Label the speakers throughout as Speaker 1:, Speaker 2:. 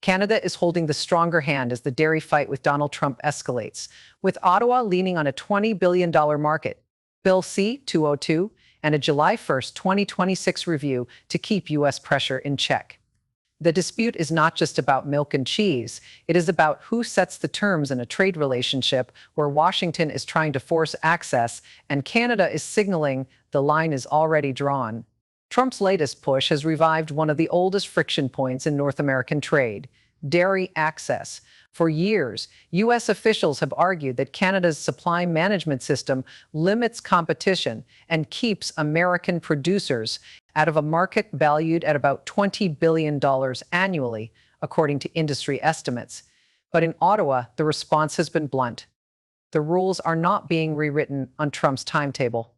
Speaker 1: Canada is holding the stronger hand as the dairy fight with Donald Trump escalates, with Ottawa leaning on a $20 billion market, Bill C-202, and a July 1, 2026 review to keep U.S. pressure in check. The dispute is not just about milk and cheese. It is about who sets the terms in a trade relationship where Washington is trying to force access and Canada is signaling the line is already drawn. Trump's latest push has revived one of the oldest friction points in North American trade: dairy access. For years, U.S. officials have argued that Canada's supply management system limits competition and keeps American producers out of a market valued at about $20 billion annually, according to industry estimates. But in Ottawa, the response has been blunt. The rules are not being rewritten on Trump's timetable.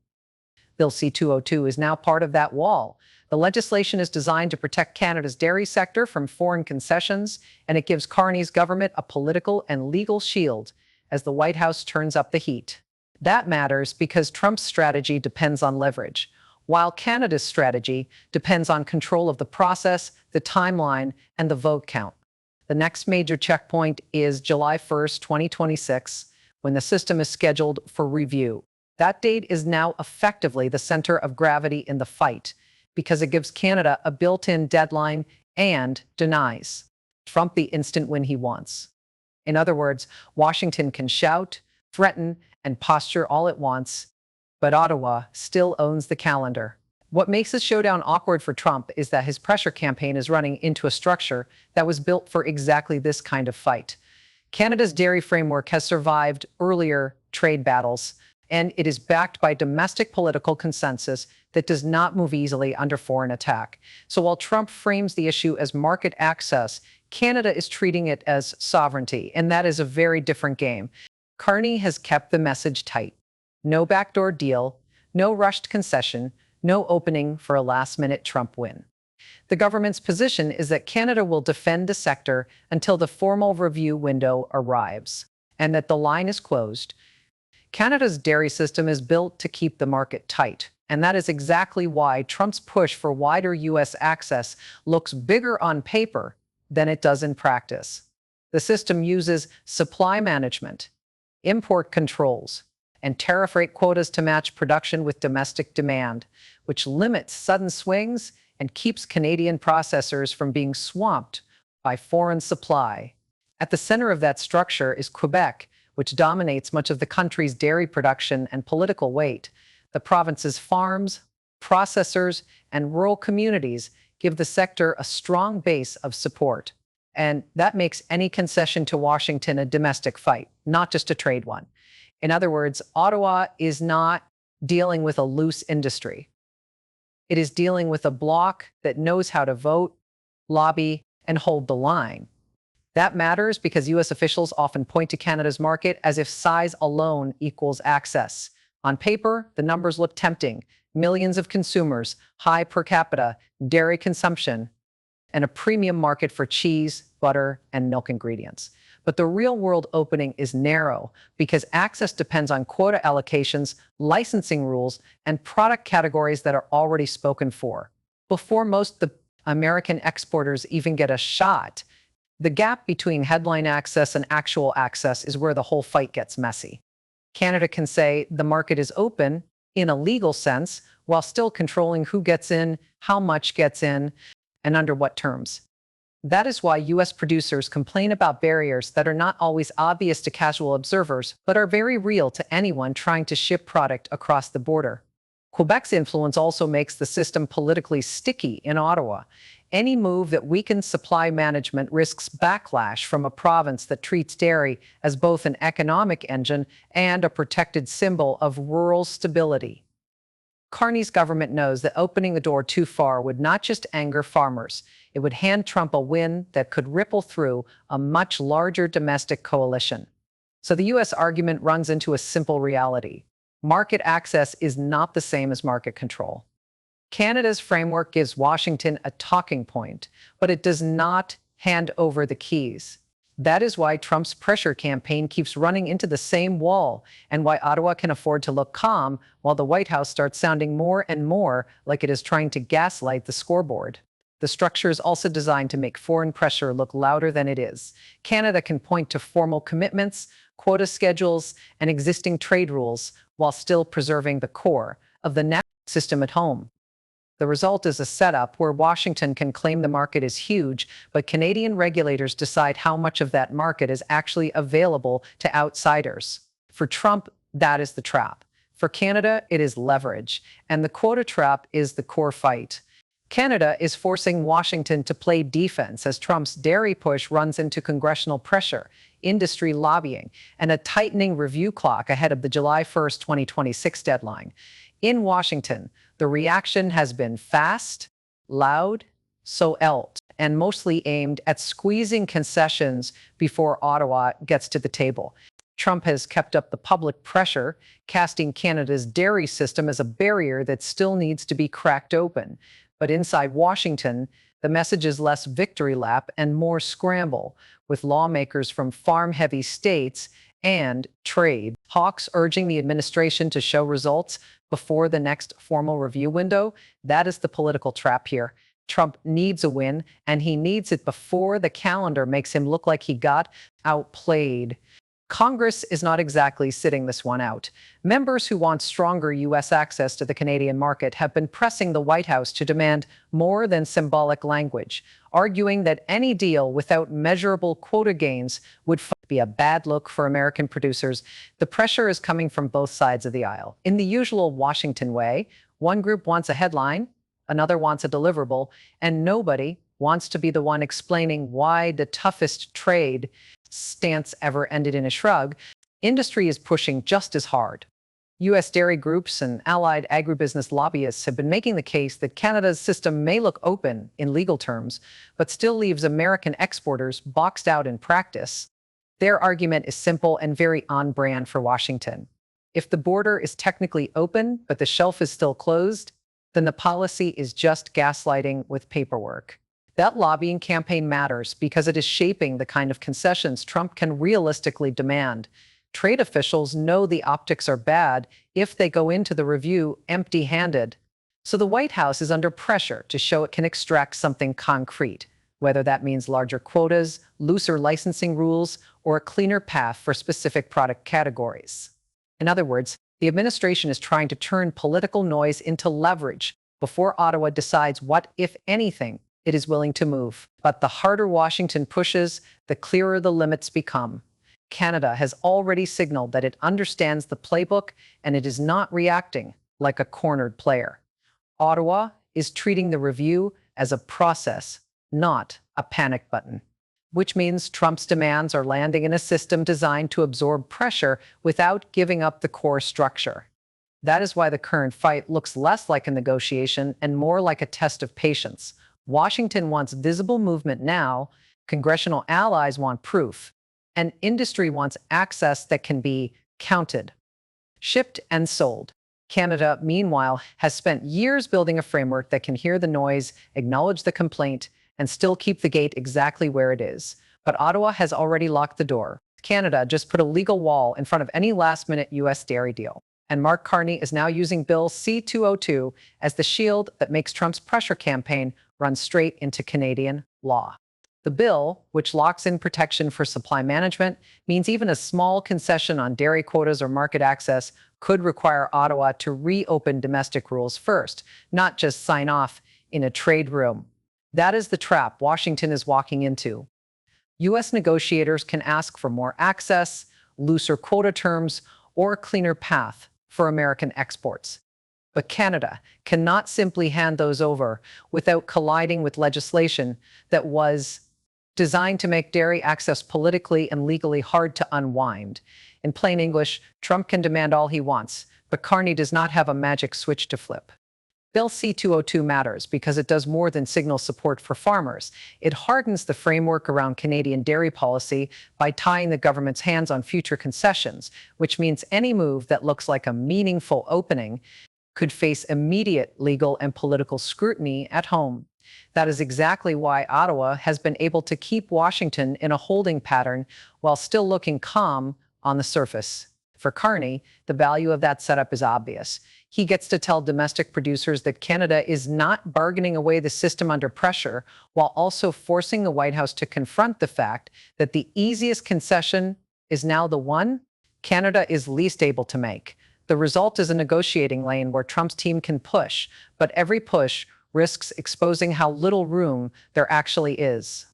Speaker 1: Bill C-202 is now part of that wall. The legislation is designed to protect Canada's dairy sector from foreign concessions, and it gives Carney's government a political and legal shield as the White House turns up the heat. That matters because Trump's strategy depends on leverage, while Canada's strategy depends on control of the process, the timeline, and the vote count. The next major checkpoint is July 1, 2026, when the system is scheduled for review. That date is now effectively the center of gravity in the fight because it gives Canada a built-in deadline and denies Trump the instant win he wants. In other words, Washington can shout, threaten, and posture all it wants, but Ottawa still owns the calendar. What makes this showdown awkward for Trump is that his pressure campaign is running into a structure that was built for exactly this kind of fight. Canada's dairy framework has survived earlier trade battles, and it is backed by domestic political consensus that does not move easily under foreign attack. So while Trump frames the issue as market access, Canada is treating it as sovereignty, and that is a very different game. Carney has kept the message tight. No backdoor deal, no rushed concession, no opening for a last-minute Trump win. The government's position is that Canada will defend the sector until the formal review window arrives, and that the line is closed. Canada's dairy system is built to keep the market tight, and that is exactly why Trump's push for wider U.S. access looks bigger on paper than it does in practice. The system uses supply management, import controls, and tariff rate quotas to match production with domestic demand, which limits sudden swings and keeps Canadian processors from being swamped by foreign supply. At the center of that structure is Quebec, which dominates much of the country's dairy production and political weight. The province's farms, processors, and rural communities give the sector a strong base of support. And that makes any concession to Washington a domestic fight, not just a trade one. In other words, Ottawa is not dealing with a loose industry. It is dealing with a bloc that knows how to vote, lobby, and hold the line. That matters because U.S. officials often point to Canada's market as if size alone equals access. On paper, the numbers look tempting: millions of consumers, high per capita dairy consumption, and a premium market for cheese, butter, and milk ingredients. But the real-world opening is narrow because access depends on quota allocations, licensing rules, and product categories that are already spoken for. Before most of the American exporters even get a shot, the gap between headline access and actual access is where the whole fight gets messy. Canada can say the market is open in a legal sense while still controlling who gets in, how much gets in, and under what terms. That is why U.S. producers complain about barriers that are not always obvious to casual observers, but are very real to anyone trying to ship product across the border. Quebec's influence also makes the system politically sticky in Ottawa. Any move that weakens supply management risks backlash from a province that treats dairy as both an economic engine and a protected symbol of rural stability. Carney's government knows that opening the door too far would not just anger farmers, it would hand Trump a win that could ripple through a much larger domestic coalition. So the U.S. argument runs into a simple reality: market access is not the same as market control. Canada's framework gives Washington a talking point, but it does not hand over the keys. That is why Trump's pressure campaign keeps running into the same wall, and why Ottawa can afford to look calm while the White House starts sounding more and more like it is trying to gaslight the scoreboard. The structure is also designed to make foreign pressure look louder than it is. Canada can point to formal commitments, quota schedules, and existing trade rules while still preserving the core of the national system at home. The result is a setup where Washington can claim the market is huge, but Canadian regulators decide how much of that market is actually available to outsiders. For Trump, that is the trap. For Canada, it is leverage, and the quota trap is the core fight. Canada is forcing Washington to play defense as Trump's dairy push runs into congressional pressure, industry lobbying, and a tightening review clock ahead of the July 1, 2026 deadline. In Washington, the reaction has been fast, loud, and mostly aimed at squeezing concessions before Ottawa gets to the table. Trump has kept up the public pressure, casting Canada's dairy system as a barrier that still needs to be cracked open. But inside Washington, the message is less victory lap and more scramble, with lawmakers from farm-heavy states and trade hawks urging the administration to show results before the next formal review window. That is the political trap here. Trump needs a win, and he needs it before the calendar makes him look like he got outplayed. Congress is not exactly sitting this one out. Members who want stronger U.S. access to the Canadian market have been pressing the White House to demand more than symbolic language, arguing that any deal without measurable quota gains would be a bad look for American producers. The pressure is coming from both sides of the aisle. In the usual Washington way, one group wants a headline, another wants a deliverable, and nobody wants to be the one explaining why the toughest trade stance ever ended in a shrug. Industry is pushing just as hard. U.S. dairy groups and allied agribusiness lobbyists have been making the case that Canada's system may look open in legal terms, but still leaves American exporters boxed out in practice. Their argument is simple and very on brand for Washington. If the border is technically open, but the shelf is still closed, then the policy is just gaslighting with paperwork. That lobbying campaign matters because it is shaping the kind of concessions Trump can realistically demand. Trade officials know the optics are bad if they go into the review empty-handed. So the White House is under pressure to show it can extract something concrete, whether that means larger quotas, looser licensing rules, or a cleaner path for specific product categories. In other words, the administration is trying to turn political noise into leverage before Ottawa decides what, if anything, it is willing to move. But the harder Washington pushes, the clearer the limits become. Canada has already signaled that it understands the playbook and it is not reacting like a cornered player. Ottawa is treating the review as a process, not a panic button, which means Trump's demands are landing in a system designed to absorb pressure without giving up the core structure. That is why the current fight looks less like a negotiation and more like a test of patience. Washington wants visible movement now, congressional allies want proof, and industry wants access that can be counted, shipped, and sold. Canada, meanwhile, has spent years building a framework that can hear the noise, acknowledge the complaint, and still keep the gate exactly where it is. But Ottawa has already locked the door. Canada just put a legal wall in front of any last-minute U.S. dairy deal. And Mark Carney is now using Bill C-202 as the shield that makes Trump's pressure campaign run straight into Canadian law. The bill, which locks in protection for supply management, means even a small concession on dairy quotas or market access could require Ottawa to reopen domestic rules first, not just sign off in a trade room. That is the trap Washington is walking into. U.S. negotiators can ask for more access, looser quota terms, or a cleaner path for American exports. But Canada cannot simply hand those over without colliding with legislation that was designed to make dairy access politically and legally hard to unwind. In plain English, Trump can demand all he wants, but Carney does not have a magic switch to flip. Bill C-202 matters because it does more than signal support for farmers. It hardens the framework around Canadian dairy policy by tying the government's hands on future concessions, which means any move that looks like a meaningful opening could face immediate legal and political scrutiny at home. That is exactly why Ottawa has been able to keep Washington in a holding pattern while still looking calm on the surface. For Carney, the value of that setup is obvious. He gets to tell domestic producers that Canada is not bargaining away the system under pressure, while also forcing the White House to confront the fact that the easiest concession is now the one Canada is least able to make. The result is a negotiating lane where Trump's team can push, but every push risks exposing how little room there actually is.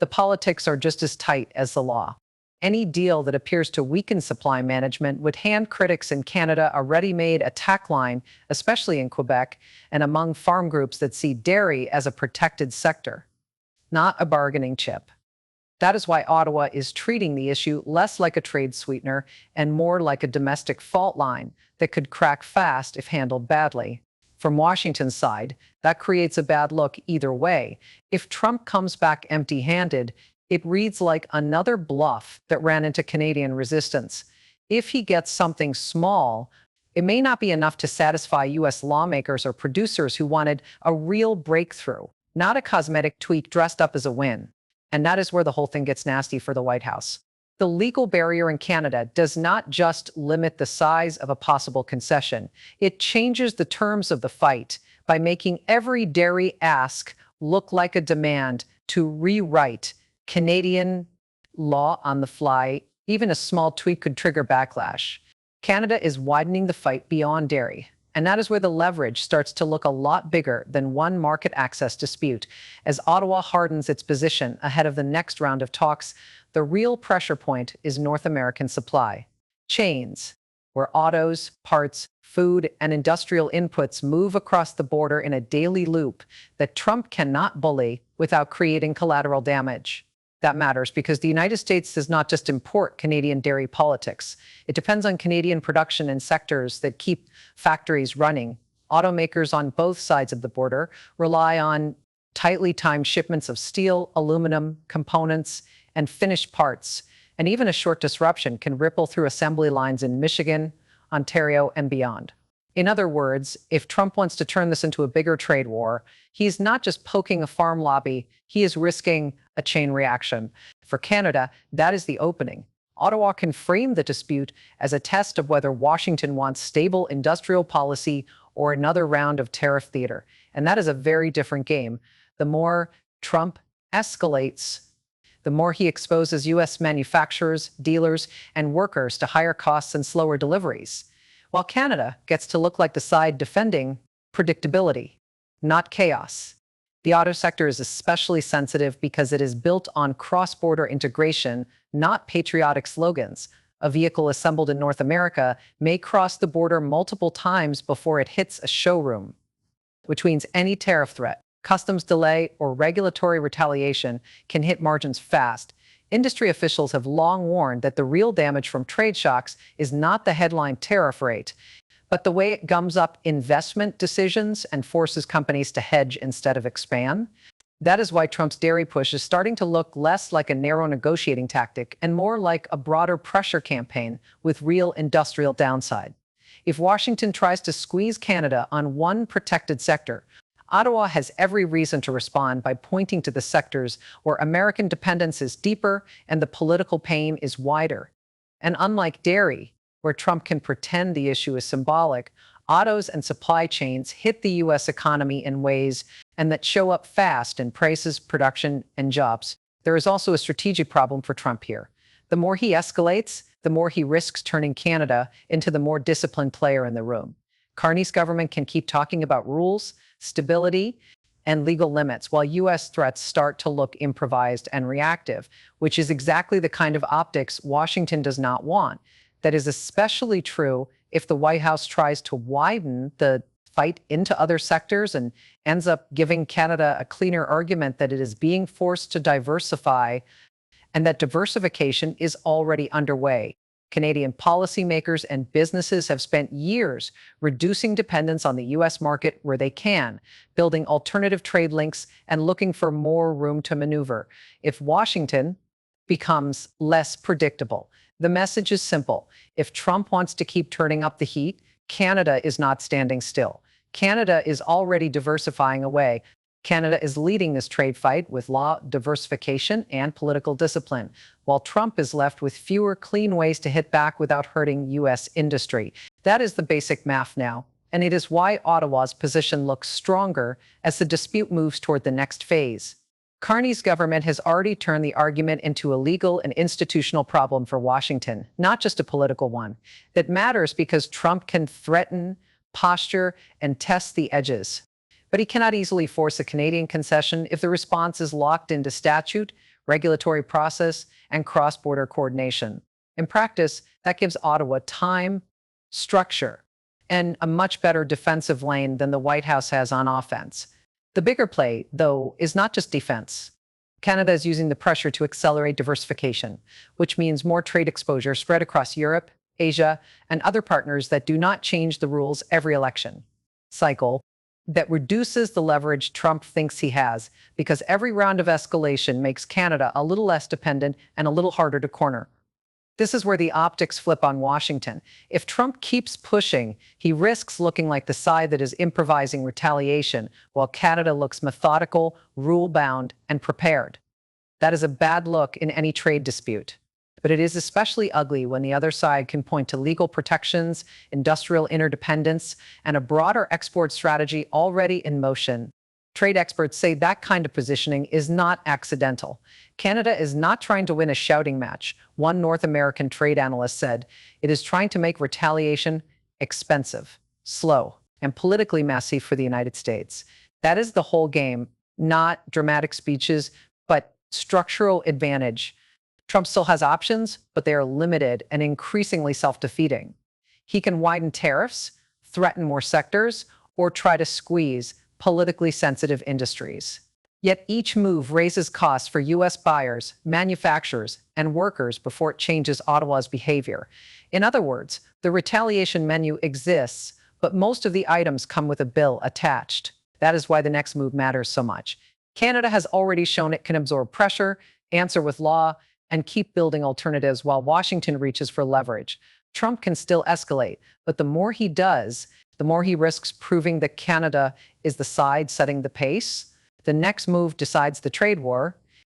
Speaker 1: The politics are just as tight as the law. Any deal that appears to weaken supply management would hand critics in Canada a ready-made attack line, especially in Quebec and among farm groups that see dairy as a protected sector, not a bargaining chip. That is why Ottawa is treating the issue less like a trade sweetener and more like a domestic fault line that could crack fast if handled badly. From Washington's side, that creates a bad look either way. If Trump comes back empty-handed, it reads like another bluff that ran into Canadian resistance. If he gets something small, it may not be enough to satisfy U.S. lawmakers or producers who wanted a real breakthrough, not a cosmetic tweak dressed up as a win. And that is where the whole thing gets nasty for the White House. The legal barrier in Canada does not just limit the size of a possible concession. It changes the terms of the fight by making every dairy ask look like a demand to rewrite Canadian law on the fly. Even a small tweak could trigger backlash. Canada is widening the fight beyond dairy, and that is where the leverage starts to look a lot bigger than one market access dispute. As Ottawa hardens its position ahead of the next round of talks, the real pressure point is North American supply chains, where autos, parts, food, and industrial inputs move across the border in a daily loop that Trump cannot bully without creating collateral damage. That matters because the United States does not just import Canadian dairy politics. It depends on Canadian production in sectors that keep factories running. Automakers on both sides of the border rely on tightly timed shipments of steel, aluminum, components, and finished parts. And even a short disruption can ripple through assembly lines in Michigan, Ontario, and beyond. In other words, if Trump wants to turn this into a bigger trade war, he's not just poking a farm lobby, he is risking a chain reaction. For Canada, that is the opening. Ottawa can frame the dispute as a test of whether Washington wants stable industrial policy or another round of tariff theater. And that is a very different game. The more Trump escalates, the more he exposes U.S. manufacturers, dealers, and workers to higher costs and slower deliveries, while Canada gets to look like the side defending predictability, not chaos. The auto sector is especially sensitive because it is built on cross-border integration, not patriotic slogans. A vehicle assembled in North America may cross the border multiple times before it hits a showroom, which means any tariff threat, customs delay, or regulatory retaliation can hit margins fast. Industry officials have long warned that the real damage from trade shocks is not the headline tariff rate, but the way it gums up investment decisions and forces companies to hedge instead of expand. That is why Trump's dairy push is starting to look less like a narrow negotiating tactic and more like a broader pressure campaign with real industrial downside. If Washington tries to squeeze Canada on one protected sector, Ottawa has every reason to respond by pointing to the sectors where American dependence is deeper and the political pain is wider. And unlike dairy, where Trump can pretend the issue is symbolic, autos and supply chains hit the U.S. economy in ways and that show up fast in prices, production, and jobs. There is also a strategic problem for Trump here. The more he escalates, the more he risks turning Canada into the more disciplined player in the room. Carney's government can keep talking about rules, stability, and legal limits, while U.S. threats start to look improvised and reactive, which is exactly the kind of optics Washington does not want. That is especially true if the White House tries to widen the fight into other sectors and ends up giving Canada a cleaner argument that it is being forced to diversify and that diversification is already underway. Canadian policymakers and businesses have spent years reducing dependence on the U.S. market where they can, building alternative trade links and looking for more room to maneuver. If Washington becomes less predictable, the message is simple. If Trump wants to keep turning up the heat, Canada is not standing still. Canada is already diversifying away. Canada is leading this trade fight with law, diversification, and political discipline, while Trump is left with fewer clean ways to hit back without hurting U.S. industry. That is the basic math now. and it is why Ottawa's position looks stronger as the dispute moves toward the next phase. Carney's government has already turned the argument into a legal and institutional problem for Washington, not just a political one. That matters because Trump can threaten, posture, and test the edges. But he cannot easily force a Canadian concession if the response is locked into statute, regulatory process, and cross-border coordination. In practice, that gives Ottawa time, structure, and a much better defensive lane than the White House has on offense. The bigger play, though, is not just defense. Canada is using the pressure to accelerate diversification, which means more trade exposure spread across Europe, Asia, and other partners that do not change the rules every election cycle, that reduces the leverage Trump thinks he has, because every round of escalation makes Canada a little less dependent and a little harder to corner. This is where the optics flip on Washington. If Trump keeps pushing, he risks looking like the side that is improvising retaliation, while Canada looks methodical, rule-bound, and prepared. That is a bad look in any trade dispute. But it is especially ugly when the other side can point to legal protections, industrial interdependence, and a broader export strategy already in motion. Trade experts say that kind of positioning is not accidental. Canada is not trying to win a shouting match. One North American trade analyst said, it is trying to make retaliation expensive, slow, and politically messy for the United States. That is the whole game, not dramatic speeches, but structural advantage. Trump still has options, but they are limited and increasingly self-defeating. He can widen tariffs, threaten more sectors, or try to squeeze politically sensitive industries. Yet each move raises costs for U.S. buyers, manufacturers, and workers before it changes Ottawa's behavior. In other words, the retaliation menu exists, but most of the items come with a bill attached. That is why the next move matters so much. Canada has already shown it can absorb pressure, answer with law, and keep building alternatives while Washington reaches for leverage. Trump can still escalate, but the more he does, the more he risks proving that Canada is the side setting the pace. The next move decides the trade war,